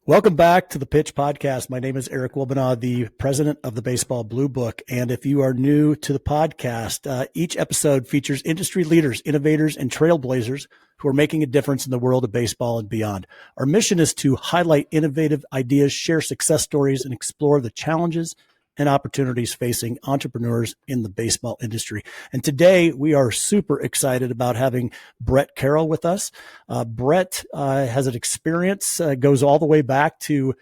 Welcome back to the Pitch Podcast. My name is Eric Wilbenaw, the president of the Baseball Blue Book. And if you are new to the podcast, each episode features industry leaders, innovators, and trailblazers who are making a difference in the world of baseball and beyond. Our mission is to highlight innovative ideas, share success stories, and explore the challenges and opportunities facing entrepreneurs in the baseball industry. And today we are super excited about having Brett Carroll with us. Brett has an experience, goes all the way back to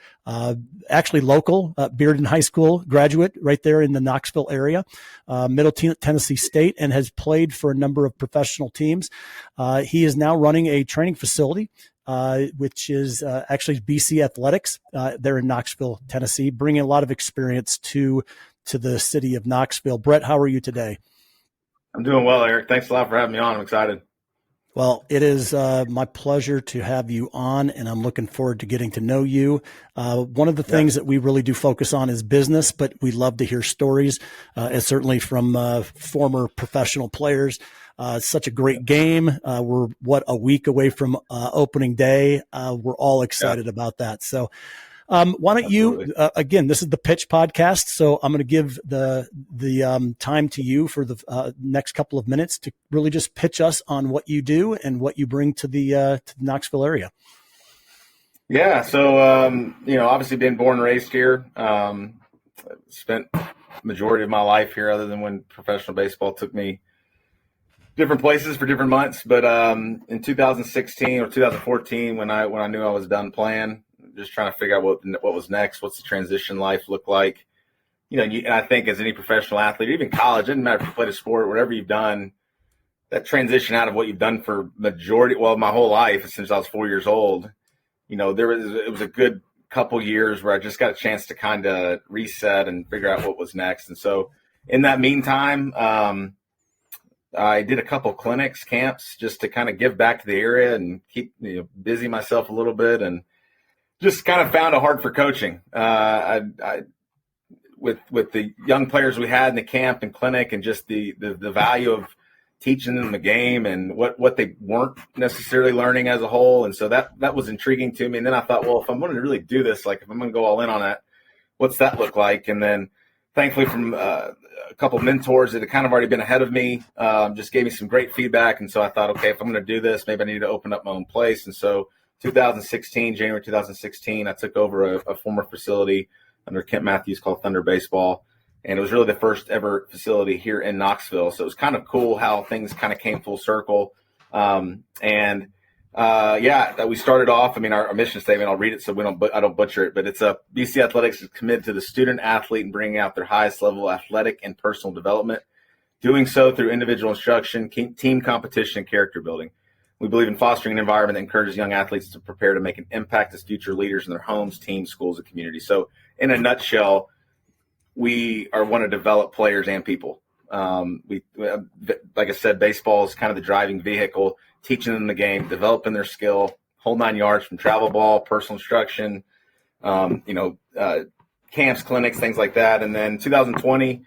actually local, Bearden High School graduate right there in the Knoxville area, Middle Tennessee State, and has played for a number of professional teams. He is now running a training facility which is actually BC Athletics there in Knoxville, Tennessee, bringing a lot of experience to the city of Knoxville. Brett, how are you today? I'm doing well, Eric. Thanks a lot for having me on. I'm excited. Well, it is my pleasure to have you on, and I'm looking forward to getting to know you. One of the things that we really do focus on is business, but we love to hear stories, and certainly from former professional players. It's such a great game. We're a week away from opening day. We're all excited about that. So why don't you, again, this is the Pitch Podcast. So I'm going to give the time to you for the next couple of minutes to really just pitch us on what you do and what you bring to the Knoxville area. Yeah. So, obviously being born and raised here, spent majority of my life here other than when professional baseball took me different places for different months. But in 2016 or 2014, when I knew I was done playing, just trying to figure out what was next, what's the transition life look like. And I think as any professional athlete, even college, it doesn't matter if you played a sport, whatever you've done, that transition out of what you've done for my whole life since I was 4 years old, it was a good couple years where I just got a chance to kind of reset and figure out what was next. And so in that meantime, I did a couple clinics, camps, just to kind of give back to the area and keep busy myself a little bit, and just kind of found a heart for coaching. With the young players we had in the camp and clinic, and just the value of teaching them the game and what they weren't necessarily learning as a whole. And so that was intriguing to me. And then I thought, well, if I'm going to really do this, like if I'm going to go all in on that, what's that look like? And then thankfully from a couple of mentors that had kind of already been ahead of me, just gave me some great feedback. And so I thought, okay, if I'm going to do this, maybe I need to open up my own place. And so January 2016, I took over a former facility under Kent Matthews called Thunder Baseball. And it was really the first ever facility here in Knoxville. So it was kind of cool how things kind of came full circle. That we started off, our mission statement, I'll read it so I don't butcher it, but it's BC Athletics is committed to the student athlete and bringing out their highest level of athletic and personal development, doing so through individual instruction, team competition, and character building. We believe in fostering an environment that encourages young athletes to prepare to make an impact as future leaders in their homes, teams, schools, and communities. So in a nutshell, we want to develop players and people. Like I said, baseball is kind of the driving vehicle, teaching them the game, developing their skill, whole 9 yards from travel ball, personal instruction, camps, clinics, things like that. And then 2020,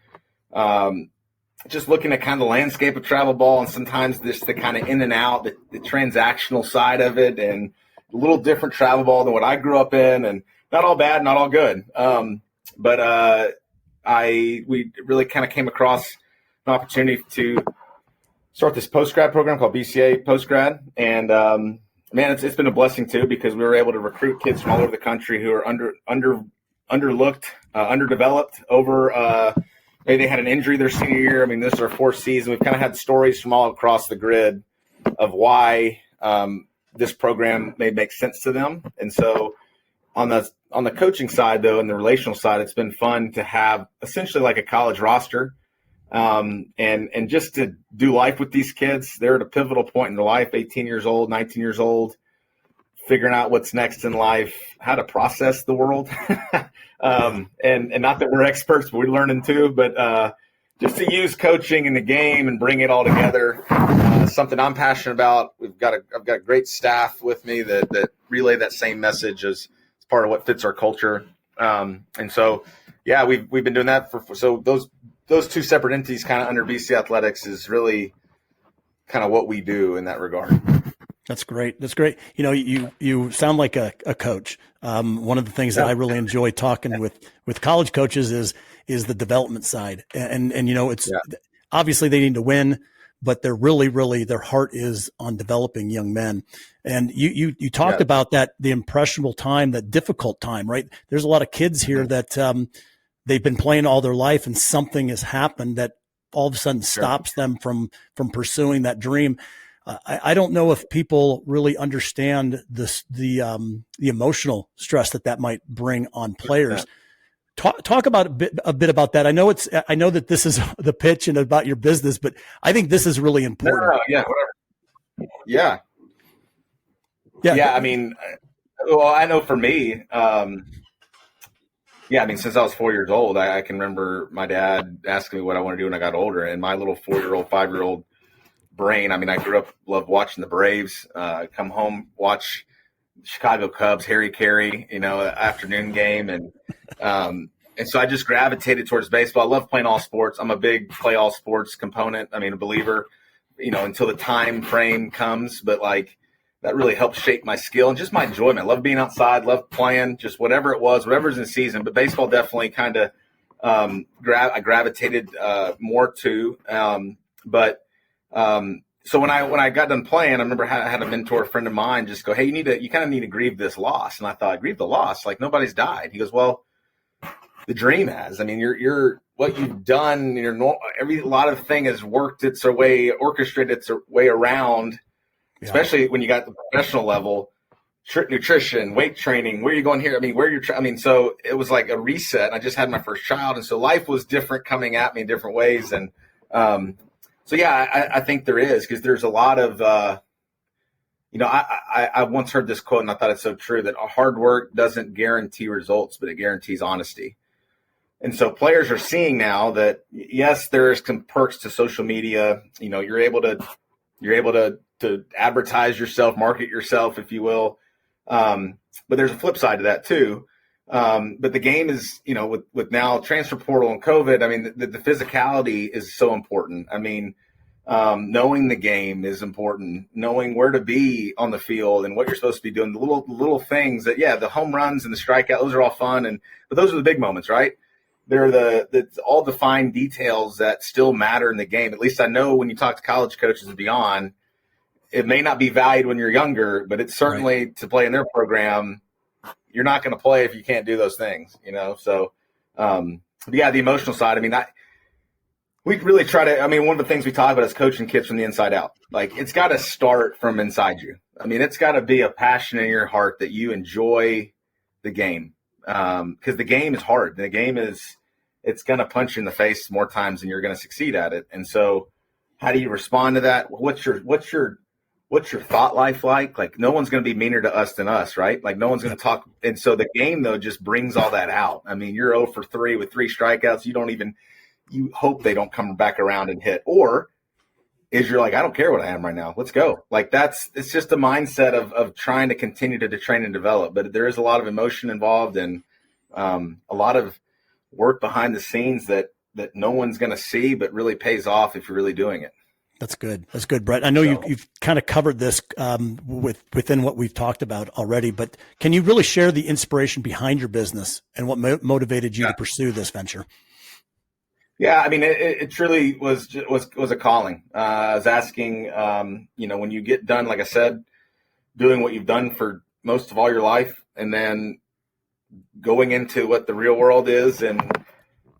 just looking at kind of the landscape of travel ball, and sometimes this the kind of in and out, the transactional side of it, and a little different travel ball than what I grew up in, and not all bad, not all good. We really kind of came across an opportunity to start this post-grad program called BCA Post-Grad. And, it's been a blessing too, because we were able to recruit kids from all over the country who are underlooked, underdeveloped maybe they had an injury their senior year. This is our fourth season. We've kind of had stories from all across the grid of why this program may make sense to them. And so on the coaching side, though, and the relational side, it's been fun to have essentially like a college roster, and just to do life with these kids. They're at a pivotal point in their life, 18 years old, 19 years old, figuring out what's next in life, how to process the world. And not that we're experts, but we're learning too, but just to use coaching in the game and bring it all together, something I'm passionate about. I've got a great staff with me that relay that same message as part of what fits our culture. And so, we've been doing that so those two separate entities kind of under BC Athletics is really kind of what we do in that regard. That's great. That's great. You know, you sound like a coach. One of the things that I really enjoy talking with college coaches is the development side. And, you know, it's obviously they need to win, but they're really, their heart is on developing young men. And you talked about that, the impressionable time, that difficult time, right? There's a lot of kids here that, they've been playing all their life and something has happened that all of a sudden stops them from pursuing that dream. I don't know if people really understand the emotional stress that might bring on players. Talk about a bit about that. I know that this is the pitch and about your business, but I think this is really important. Whatever. Yeah. I mean, well, I know for me, since I was 4 years old, I can remember my dad asking me what I want to do when I got older, and my little 4-year-old, 5-year-old brain. I mean, I grew up, loved watching the Braves, come home, watch Chicago Cubs, Harry Carey, you know, afternoon game. And so I just gravitated towards baseball. I love playing all sports. I'm a big play all sports component. I mean, a believer, you know, until the time frame comes, but like that really helped shape my skill and just my enjoyment. I love being outside, love playing, just whatever it was, whatever's in season, but baseball definitely kind of, I gravitated more to, so when I got done playing, I remember I had a mentor, a friend of mine, just go, "Hey, you kind of need to grieve this loss." And I thought, grieve the loss? Like nobody's died. He goes, "Well, the dream has. I mean, you're what you've done. A lot of thing has worked orchestrated its way around, especially when you got the professional level, nutrition, weight training. Where are you going here? I mean, so it was like a reset. I just had my first child, and so life was different coming at me in different ways, and so, I think there is, because there's a lot of, I once heard this quote and I thought it's so true, that hard work doesn't guarantee results, but it guarantees honesty. And so players are seeing now that, yes, there's some perks to social media. You know, you're able to advertise yourself, market yourself, if you will. But there's a flip side to that too. But the game is, you know, with now transfer portal and COVID, I mean, the physicality is so important. I mean, knowing the game is important, knowing where to be on the field and what you're supposed to be doing, the little things that, the home runs and the strikeout, those are all fun. But those are the big moments, right? They're the all the fine details that still matter in the game. At least I know when you talk to college coaches and beyond, it may not be valued when you're younger, but it's certainly to play in their program. You're not going to play if you can't do those things, you know? So, the emotional side, I mean, we really try to, I mean, one of the things we talk about is coaching kids from the inside out. Like, it's got to start from inside you. I mean, it's got to be a passion in your heart that you enjoy the game. Because the game is hard. The game it's going to punch you in the face more times than you're going to succeed at it. And so how do you respond to that? What's your thought life like? Like, no one's going to be meaner to us than us, right? Like, no one's going to talk. And so the game, though, just brings all that out. I mean, you're 0 for 3 with 3 strikeouts. You hope they don't come back around and hit. Or is you're like, I don't care what I am right now. Let's go. Like, it's just a mindset of trying to continue to train and develop. But there is a lot of emotion involved and a lot of work behind the scenes that no one's going to see, but really pays off if you're really doing it. That's good. That's good, Brett. I know you've kind of covered this within what we've talked about already, but can you really share the inspiration behind your business and what motivated you to pursue this venture? Yeah, I mean, it truly was a calling. I was asking, when you get done, like I said, doing what you've done for most of all your life, and then going into what the real world is, and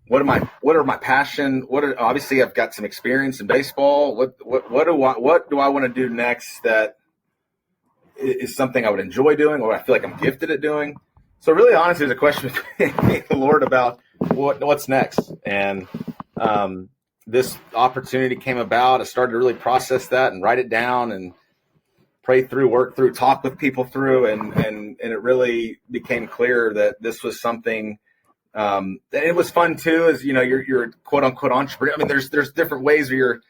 what are my passion? Obviously I've got some experience in baseball. What do I want to do next that is something I would enjoy doing, or I feel like I'm gifted at doing? So really, honestly, it's a question between me and the Lord about what's next. And this opportunity came about. I started to really process that and write it down and pray through, work through, talk with people through, and it really became clear that this was something. And it was fun too, as you know, you're a quote unquote entrepreneur. I mean, there's different ways where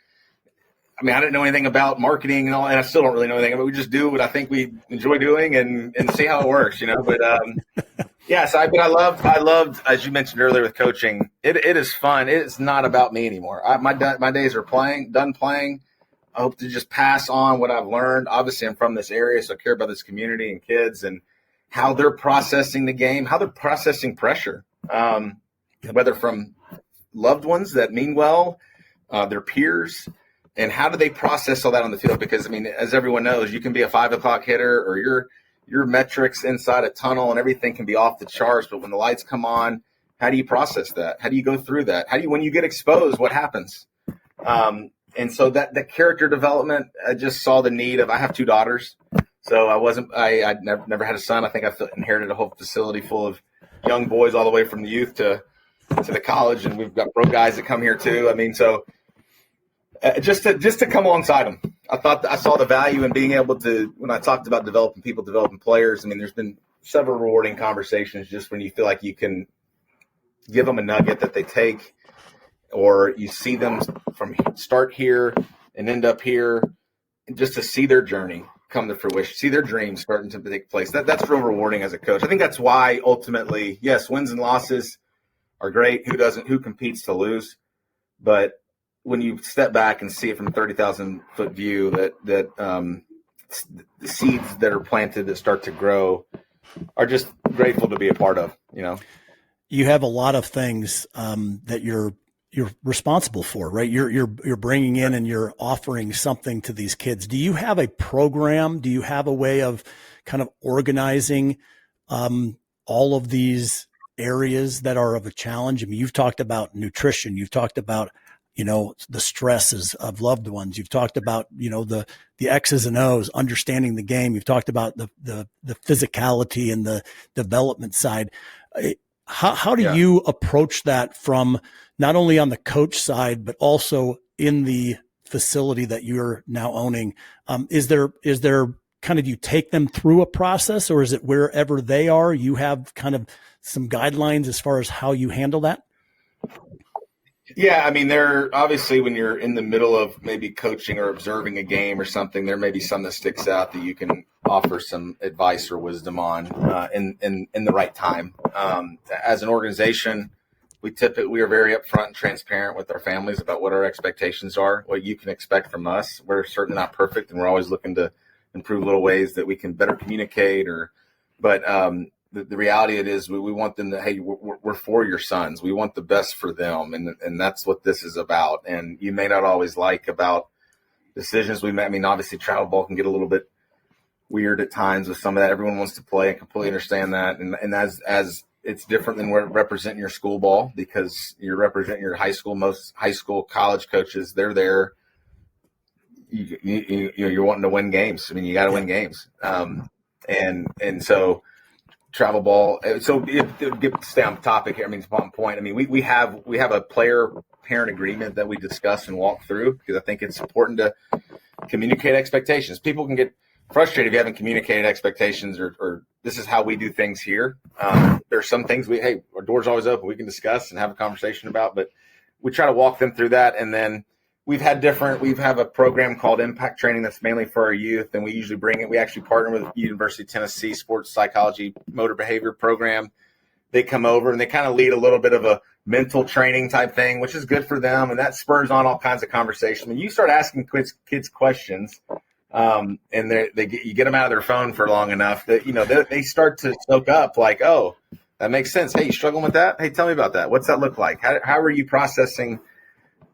I didn't know anything about marketing and all, and I still don't really know anything. But we just do what I think we enjoy doing and see how it works, you know. But I loved, as you mentioned earlier with coaching. It is fun. It is not about me anymore. My days are done playing. hope to just pass on what I've learned. Obviously, I'm from this area, so I care about this community and kids and how they're processing the game, how they're processing pressure, whether from loved ones that mean well, their peers, and how do they process all that on the field? Because, I mean, as everyone knows, you can be a 5 o'clock hitter or your metrics inside a tunnel and everything can be off the charts, but when the lights come on, how do you process that? How do you go through that? When you get exposed, what happens? And so that character development, I just saw the need of, I have 2 daughters. So I never had a son. I think I inherited a whole facility full of young boys all the way from the youth to the college. And we've got pro guys that come here too. I mean, so just to come alongside them, I saw the value in being able to, when I talked about developing people, developing players, I mean, there's been several rewarding conversations just when you feel like you can give them a nugget that they take, or you see them from start here and end up here, and just to see their journey come to fruition, see their dreams starting to take place. That's real rewarding as a coach. I think that's why ultimately, yes, wins and losses are great. Who competes to lose? But when you step back and see it from a 30,000 foot view, that the seeds that are planted that start to grow are just grateful to be a part of. You have a lot of things that you're responsible for, right? You're bringing in and you're offering something to these kids. Do you have a program? Do you have a way of kind of organizing all of these areas that are of a challenge? I mean, you've talked about nutrition. You've talked about, the stresses of loved ones. You've talked about, the X's and O's, understanding the game. You've talked about the physicality and the development side. How do you approach that from not only on the coach side, but also in the facility that you're now owning? Is there kind of, you take them through a process, or is it wherever they are, you have kind of some guidelines as far as how you handle that? Yeah, I mean, there obviously when you're in the middle of maybe coaching or observing a game or something, there may be some that sticks out that you can offer some advice or wisdom on in the right time. As an organization, we are very upfront and transparent with our families about what our expectations are, what you can expect from us. We're certainly not perfect, and we're always looking to improve little ways that we can better communicate. But the reality it is, we want them to, hey, we're for your sons. We want the best for them, and that's what this is about. And you may not always like about decisions we make. I mean, obviously, travel ball can get a little bit weird at times with some of that. Everyone wants to play. I completely understand that, and as it's different than representing your school ball, because you're representing your high school. Most high school, college coaches, they're there. You're wanting to win games. I mean, you got to win games, and so. Travel ball. So stay on topic here. I mean, it's on point. I mean, we have a player parent agreement that we discuss and walk through, because I think it's important to communicate expectations. People can get frustrated if you haven't communicated expectations or this is how we do things here. There's some things our door's always open. We can discuss and have a conversation about, but we try to walk them through that. And then we have a program called Impact Training that's mainly for our youth, and we usually we actually partner with University of Tennessee Sports Psychology Motor Behavior Program. They come over and they kind of lead a little bit of a mental training type thing, which is good for them, and that spurs on all kinds of conversation. When you start asking kids questions, and you get them out of their phone for long enough that they start to soak up, like, oh, that makes sense. Hey, you struggling with that? Hey, tell me about that. What's that look like? How are you processing?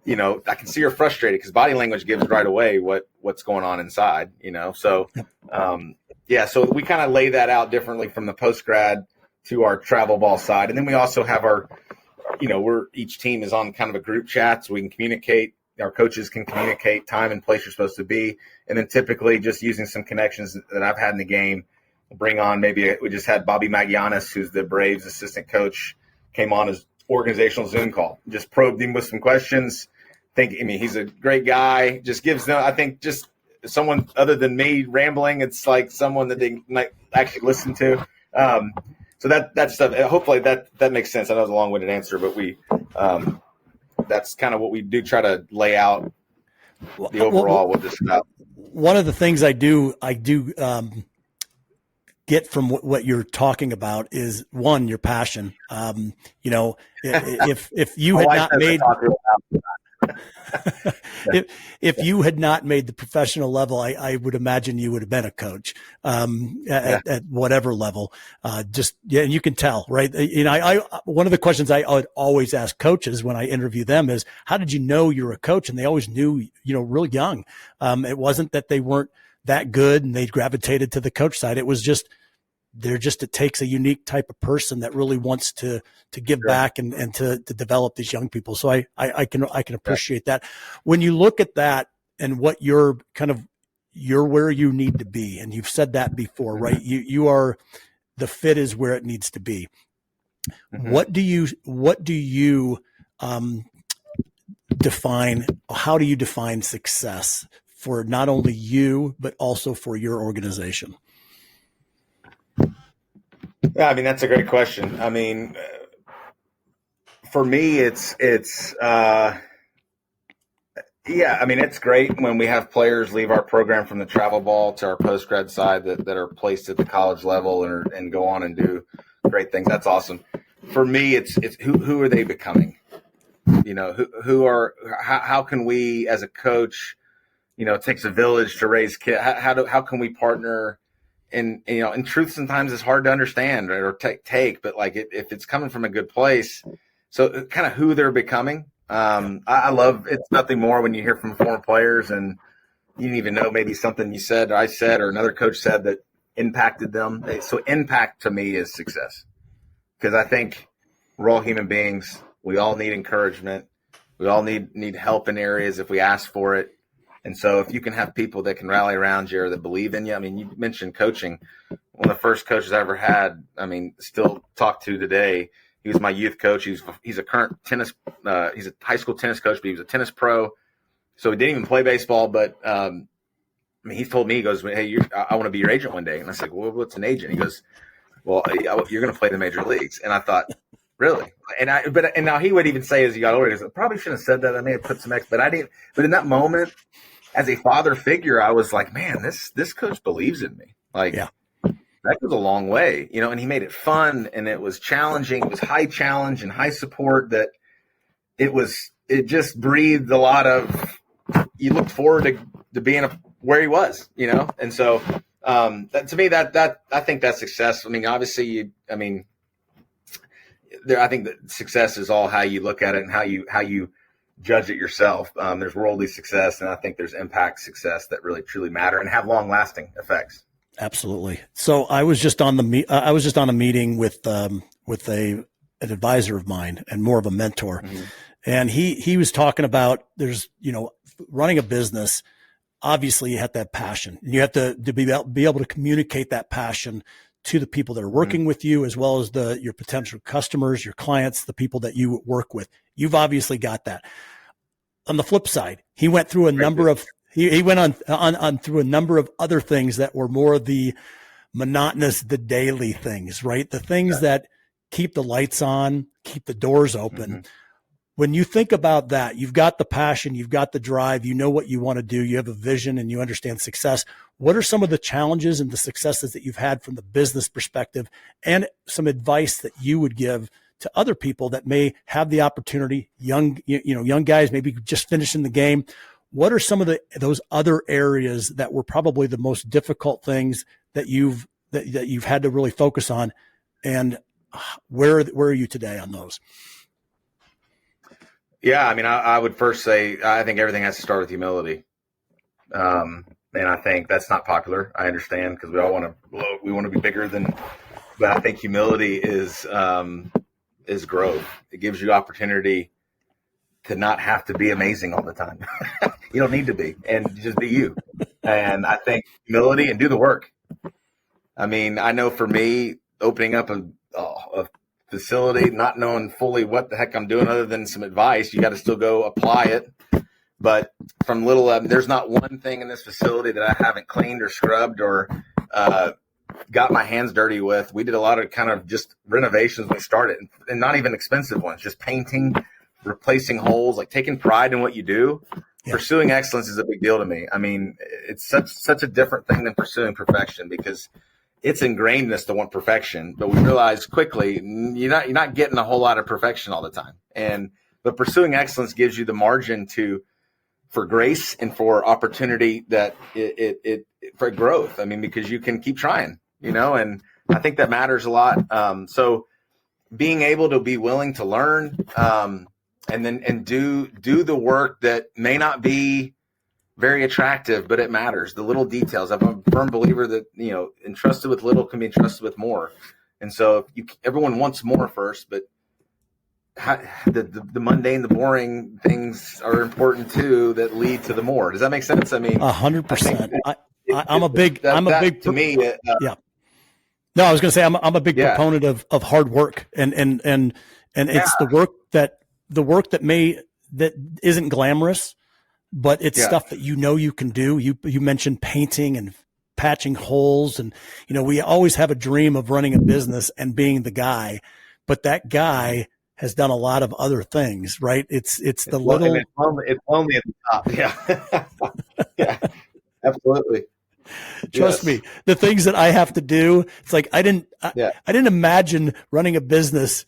I can see you're frustrated, because body language gives right away what's going on inside, So, so we kind of lay that out differently from the post-grad to our travel ball side. And then we also have each team is on kind of a group chat, so we can communicate. Our coaches can communicate time and place you're supposed to be. And then typically just using some connections that I've had in the game, bring on we just had Bobby Magianis, who's the Braves assistant coach, came on as organizational Zoom call, just probed him with some questions. He's a great guy. Just gives them, I think, just someone other than me rambling. It's like someone that they might actually listen to. So that stuff. Hopefully that makes sense. I know it's a long-winded answer, but that's kind of what we do. Try to lay out the overall what this is about. One of the things I do get from what you're talking about is, one, your passion. If you had not made, If you had not made the professional level, I would imagine you would have been a coach at whatever level. And you can tell, right? One of the questions I would always ask coaches when I interview them is, how did you know you're a coach? And they always knew, real young. It wasn't that they weren't that good and they gravitated to the coach side. It was just, it takes a unique type of person that really wants to give back and to develop these young people. So I can appreciate that. When you look at that and what you're where you need to be, and you've said that before, right? You are, the fit is where it needs to be. Mm-hmm. What do you define? How do you define success for not only you, but also for your organization? Yeah, I mean, that's a great question. I mean, for me, it's great when we have players leave our program from the travel ball to our post-grad side that are placed at the college level and go on and do great things. That's awesome. For me, it's who are they becoming? How can we as a coach, it takes a village to raise kids. How can we partner? And, in truth, sometimes it's hard to understand, right, or take, but like if it's coming from a good place, so kind of who they're becoming. I love, it's nothing more when you hear from former players and you didn't even know maybe something you said, or I said, or another coach said that impacted them. So impact to me is success, because I think we're all human beings. We all need encouragement. We all need help in areas if we ask for it. And so if you can have people that can rally around you or that believe in you, I mean, you mentioned coaching. One of the first coaches I ever had, still talk to today, he was my youth coach. He's a current tennis, he's a high school tennis coach, but he was a tennis pro. So he didn't even play baseball, but he told me, he goes, hey, I want to be your agent one day. And I said, well, what's an agent? He goes, well, you're going to play the major leagues. And I thought, really? And now he would even say as he got older, he goes, I probably shouldn't have said that. I may have put some but I didn't. But in that moment, as a father figure, I was like, man, this coach believes in me. Like, yeah. That goes a long way, and he made it fun and it was challenging. It was high challenge and high support that it just breathed a lot of, you looked forward to being where he was, And so that, to me, that I think that's success. I mean, obviously I think that success is all how you look at it and how you judge it yourself. There's worldly success, and I think there's impact success that really truly matter and have long lasting effects. Absolutely. So I was just on a meeting with an advisor of mine and more of a mentor, mm-hmm. and he was talking about there's running a business. Obviously, you have to have passion, and you have to be able to communicate that passion to the people that are working mm-hmm. with you, as well as your potential customers, your clients, the people that you work with. You've obviously got that. On the flip side, he went through a number of through a number of other things that were more of the monotonous, the daily things, right? The things that keep the lights on, keep the doors open. Mm-hmm. When you think about that, you've got the passion, you've got the drive, you know what you want to do, you have a vision, and you understand success. What are some of the challenges and the successes that you've had from the business perspective, and some advice that you would give to other people that may have the opportunity, young guys, maybe just finishing the game? What are some of those other areas that were probably the most difficult things that you've had to really focus on, and where are you today on those? Yeah, I mean, I would first say I think everything has to start with humility, and I think that's not popular. I understand, because we all want to be bigger than, but I think humility is growth. It gives you opportunity to not have to be amazing all the time. You don't need to be, and just be you. And I think humility and do the work. I mean, I know for me, opening up a facility, not knowing fully what the heck I'm doing other than some advice, you got to still go apply it. But from little, there's not one thing in this facility that I haven't cleaned or scrubbed or got my hands dirty with. We did a lot of kind of just renovations when we started, and not even expensive ones, just painting, replacing holes, like taking pride in what you do. Yeah. Pursuing excellence is a big deal to me. I mean, it's such a different thing than pursuing perfection, because it's ingrained in us to want perfection, but we realize quickly you're not getting a whole lot of perfection all the time. And but pursuing excellence gives you the margin for grace and for opportunity that it for growth. I mean, because you can keep trying, and I think that matters a lot. So being able to be willing to learn, and do the work that may not be very attractive, but it matters. The little details. I'm a firm believer that, entrusted with little can be entrusted with more. And so everyone wants more first, but the mundane, the boring things are important too that lead to the more. Does that make sense? I mean, 100%. I'm a big to me. Yeah. No, I was going to say I'm a big proponent of hard work, and it's the work that isn't glamorous, but it's stuff that you can do. You mentioned painting and patching holes, and we always have a dream of running a business and being the guy, but that guy has done a lot of other things, right? It's the little. It's only at the top. Yeah. Yeah, absolutely. Trust me, the things that I have to do, it's like I didn't imagine running a business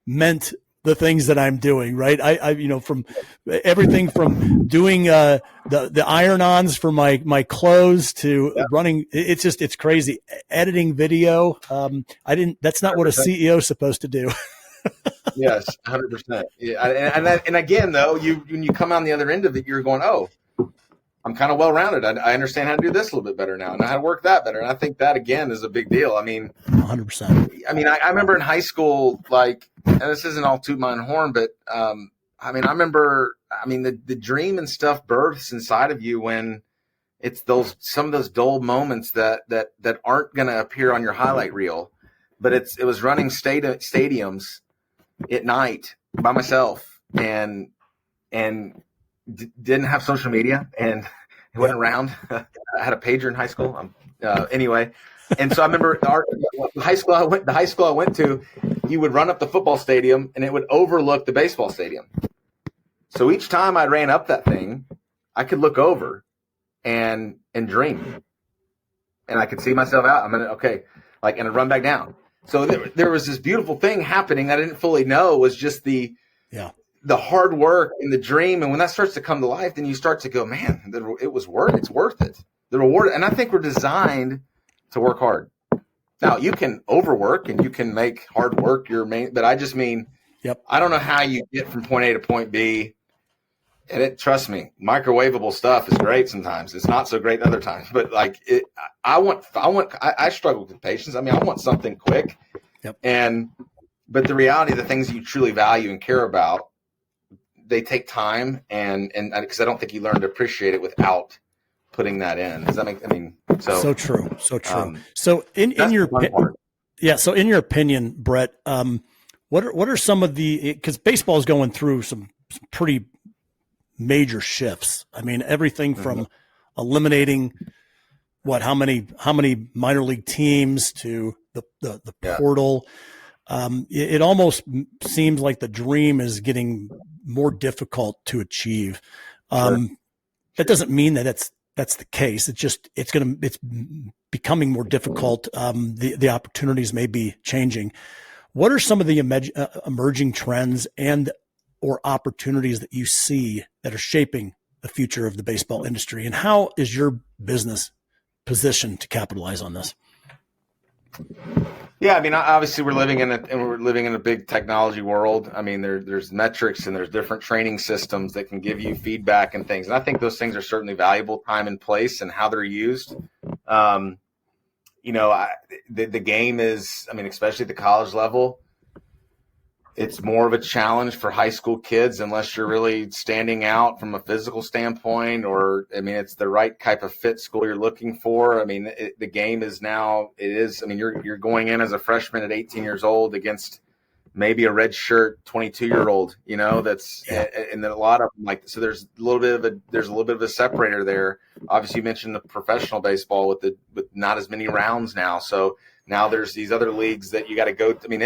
meant the things that I'm doing, right? I from everything from doing the iron-ons for my clothes to running. It's crazy. Editing video. That's not 100%. What a CEO is supposed to do. Yes, 100%. Yeah, and again, though, when you come on the other end of it, you're going, oh, I'm kind of well-rounded. I understand how to do this a little bit better now, and how to work that better. And I think that, again, is a big deal. I mean, 100%. I mean, I remember in high school, like, and this isn't all toot my own horn, but I remember the dream and stuff births inside of you when it's some of those dull moments that aren't going to appear on your highlight reel, but it was running stadiums at night by myself and didn't have social media, and it went around. I had a pager in high school. Anyway. And so I remember the high school I went to, you would run up the football stadium and it would overlook the baseball stadium. So each time I ran up that thing, I could look over and dream, and I could see myself out. And I'd run back down. So there was this beautiful thing happening that I didn't fully know was just the hard work and the dream. And when that starts to come to life, then you start to go, man, it's worth it. The reward. And I think we're designed to work hard. Now you can overwork and you can make hard work your main, but I just mean, I don't know how you get from point A to point B. And trust me, microwavable stuff is great sometimes. It's not so great other times, but I struggle with patience. I mean, I want something quick. But the reality of the things that you truly value and care about, they take time, and because I don't think you learn to appreciate it without putting that in. Does that make? I mean, so true. So in your opinion, Brett, what are some of because baseball is going through some pretty major shifts. I mean, everything from eliminating how many minor league teams to the portal. It almost seems like the dream is getting more difficult to achieve. That doesn't mean that that's the case. It's becoming more difficult. The opportunities may be changing. What are some of the emerging trends or opportunities that you see that are shaping the future of the baseball industry, and how is your business positioned to capitalize on this? Yeah, I mean, obviously we're living in a big technology world. I mean, there's metrics and there's different training systems that can give you feedback and things. And I think those things are certainly valuable, time and place and how they're used. The game is, I mean, especially at the college level, it's more of a challenge for high school kids unless you're really standing out from a physical standpoint, or, I mean, it's the right type of fit school you're looking for. I mean, the game is now, you're going in as a freshman at 18 years old against maybe a red shirt 22-year-old, and then a lot of them, so there's a little bit of a separator there. Obviously you mentioned the professional baseball with not as many rounds now. So now there's these other leagues that you got to go. I mean,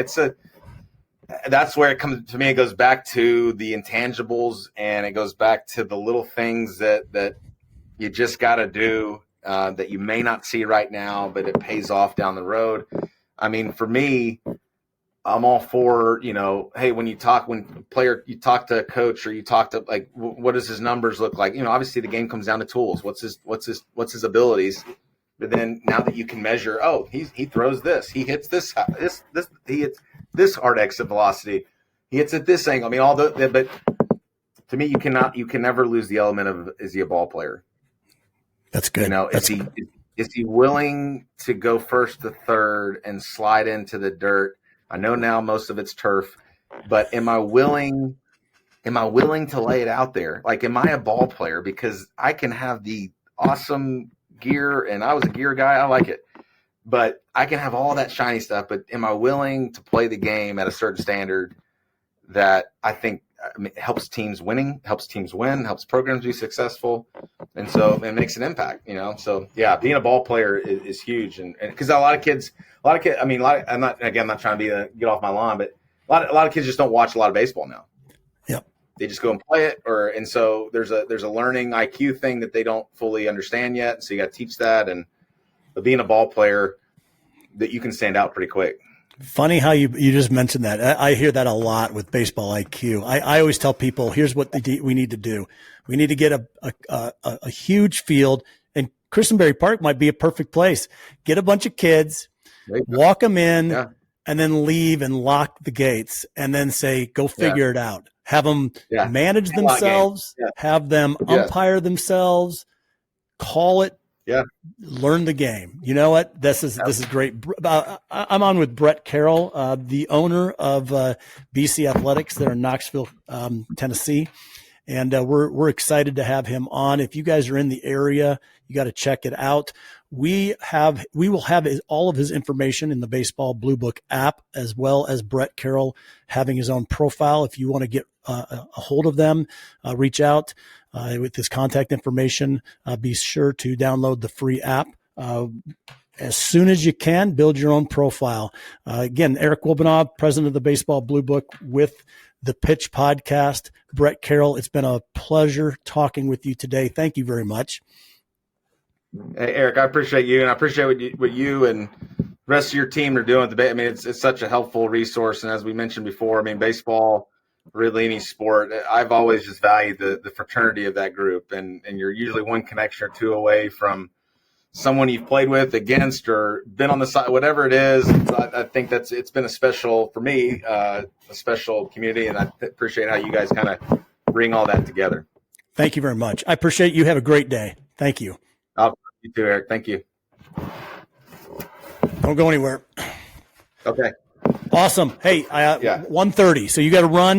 that's where it comes to me. It goes back to the intangibles, and it goes back to the little things that you just got to do that you may not see right now, but it pays off down the road. I mean, for me, I'm all for, hey, when you talk to a coach, or you talk to, like, what does his numbers look like? Obviously the game comes down to tools. What's his abilities? But then now that you can measure, he throws this, he hits this, he hits this hard exit velocity, he hits at this angle. I mean, but to me, you can never lose the element of, is he a ball player? That's good. Is he willing to go first to third and slide into the dirt? I know now most of it's turf, but am I willing to lay it out there? Like, am I a ball player? Because I can have the awesome gear, and I was a gear guy. I like it, but I can have all that shiny stuff. But am I willing to play the game at a certain standard that I think helps teams win, helps programs be successful, and so it makes an impact. So yeah, being a ball player is huge, and because a lot of kids. I mean, I'm not trying to get off my lawn, but a lot of kids just don't watch a lot of baseball now. Yep. They just go and play it, and so there's a learning IQ thing that they don't fully understand yet. So you got to teach that, but being a ball player, that you can stand out pretty quick. Funny how you just mentioned that. I hear that a lot with baseball IQ. I always tell people, here's what we need to do. We need to get a huge field, and Christenberry Park might be a perfect place. Get a bunch of kids, walk them in, and then leave and lock the gates, and then say, go figure it out. Have them manage themselves, have them umpire themselves, call it, learn the game. You know what? This is great. I'm on with Brett Carroll, the owner of BC Athletics there in Knoxville, Tennessee. And we're excited to have him on. If you guys are in the area, you got to check it out. We will have all of his information in the Baseball Blue Book app, as well as Brett Carroll having his own profile. If you want to get a hold of them, reach out with his contact information. Be sure to download the free app as soon as you can. Build your own profile. Again, Eric Wilbanaw, president of the Baseball Blue Book, with the Pitch Podcast. Brett Carroll, it's been a pleasure talking with you today. Thank you very much. Hey, Eric, I appreciate you, and I appreciate what you and the rest of your team are doing. I mean, it's such a helpful resource. And as we mentioned before, I mean, baseball, really any sport, I've always just valued the fraternity of that group. And you're usually one connection or two away from someone you've played with, against, or been on the side, whatever it is. I think it's been a special, for me, a special community. And I appreciate how you guys kind of bring all that together. Thank you very much. I appreciate you. Have a great day. Thank you. You too, Eric. Thank you. Don't go anywhere. Okay. Awesome. Hey, 1:30. So you got to run.